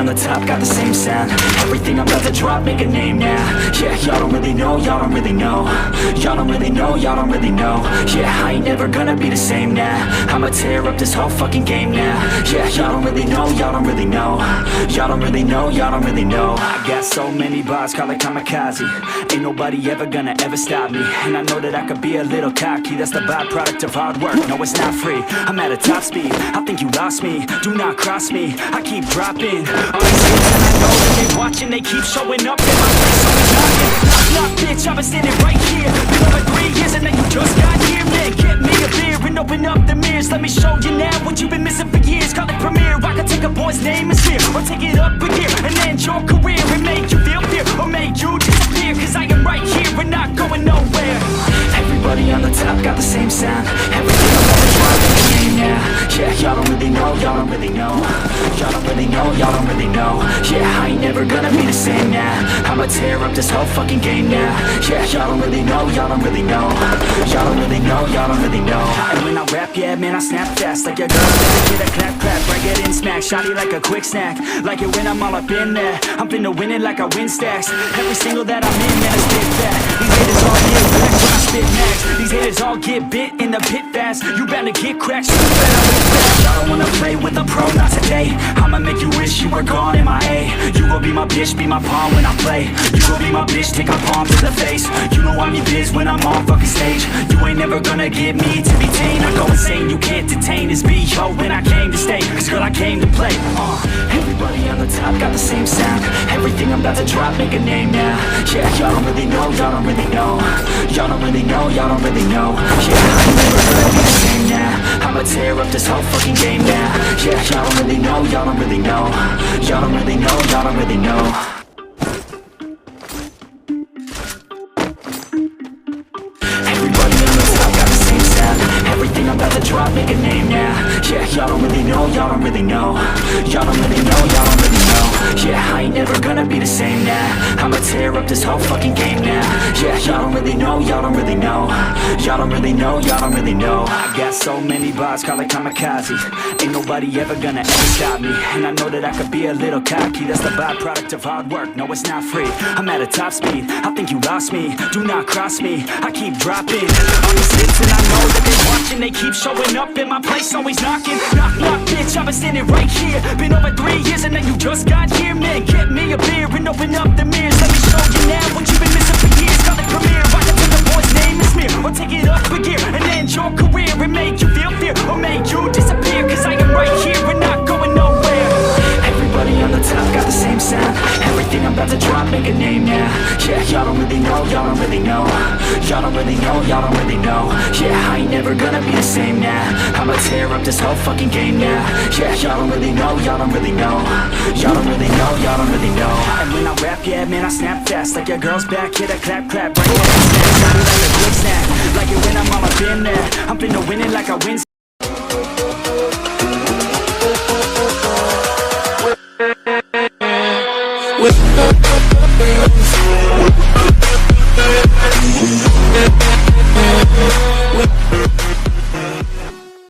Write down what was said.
on the top got the same sound. Everything I'm about to drop, make a name now. Yeah, y'all don't really know, y'all don't really know. Y'all don't really know, y'all don't really know. Yeah, I ain't never gonna be the same now. I'ma tear up this whole fucking game now. Yeah, y'all don't really know, y'all don't really know. Y'all don't really know, y'all don't really know. I got so many bars, call it kamikaze. Ain't nobody ever gonna ever stop me. And I know that I could be a little cocky. That's the byproduct of hard work, no it's not free. I'm at a top speed, I think you lost me. Do not cross me, I keep dropping all these hits and I know that they watching. They keep showing up in my face, always knocking. Knock, knock, bitch, I've been standing right here. Been over 3 years and then you just got here. Man, get me a beer and open up the mirrors. Let me show you now what you've been missing for years. Call it premiere, I can take a boy's name and sphere, or take it up a gear and end your career and make you feel fear, or make you disappear. Cause I am right here and not going nowhere. Everybody on the top got the same sound. Everything I'm about to drop in the game now. Yeah, y'all don't really know, y'all don't really know. Y'all don't really know, y'all don't really know. Yeah, I ain't never gonna be the same now. I'ma tear up this whole fucking game now. Yeah, y'all don't really know, y'all don't really know. Y'all don't really know, y'all don't really know. And when I rap, yeah, man, I snap fast. Like your girl, get a clap, clap, break it in, smack. Shotty like a quick snack. Like it when I'm all up in there. I'm finna win it like I win stacks. Every single that I'm in, man, is big fat. These haters all get whacked when I spit max. These haters all get bit in the pit fast. You bound to get cracked, so you better wait fast. Y'all don't wanna play with a pro, not today. I'ma make you wish you were gone in my A. You gon' be my bitch, be my pawn when I play. You gon' be my bitch, take our palms to the face. You know I'm your biz when I'm on fucking stage. You ain't never gonna get me to be tame. I go insane, you can't detain this B.O. when I came to stay. Cause girl, I came to play. Everybody on the top got the same sound. Everything I'm about to drop, make a name now. Yeah, y'all don't really know, y'all don't really know. Y'all don't really know, y'all don't really know. Yeah, I ain't never gonna be the same now. I'ma tear up this whole fucking game now. Yeah, y'all don't really know, y'all don't really know. Y'all don't really know, y'all don't really know. Everybody on the top got the same sound. Everything I'm about to drop, make a name now. Yeah, y'all don't really know, y'all don't really know. Y'all don't really know, y'all don't really know. Yeah, I ain't never gonna be the same now. I'ma tear up this whole fucking game now. Yeah, y'all don't really know, y'all don't really know. Y'all don't really know, y'all don't really know. I got so many bars, call it kamikaze. Ain't nobody ever gonna ever stop me. And I know that I could be a little cocky. That's the byproduct of hard work, no it's not free. I'm at a top speed, I think you lost me. Do not cross me, I keep dropping all these hits and I know that they watching. They keep showing up in my place, always knocking. Knock, knock, bitch, I've been standing right here. Been over 3 years and then you just got here. Man, get me a beer and open up the mirrors. Let me show you now what you've been missing for years. Call it premiere, I can take a boy's name and smear, or take it up a gear and end your career and make you feel fear, or make you disappear. Cause I am right here and not going nowhere. Everybody on the top got the same sound. Everything I'm about to drop, make a name now. Yeah, y'all don't really know, y'all don't really know. Y'all don't really know, y'all don't really know. Yeah, I ain't never gonna be the same now. I'ma tear up this whole fucking game now. Yeah, y'all don't really know, y'all don't really know. Y'all don't really know, y'all don't really know. And when I rap, yeah, man, I snap fast. Like your girl's back, hit a clap, clap, right there. Shotty like a quick snack. Like it when I'm all up in there. I'm finna win it like I win. With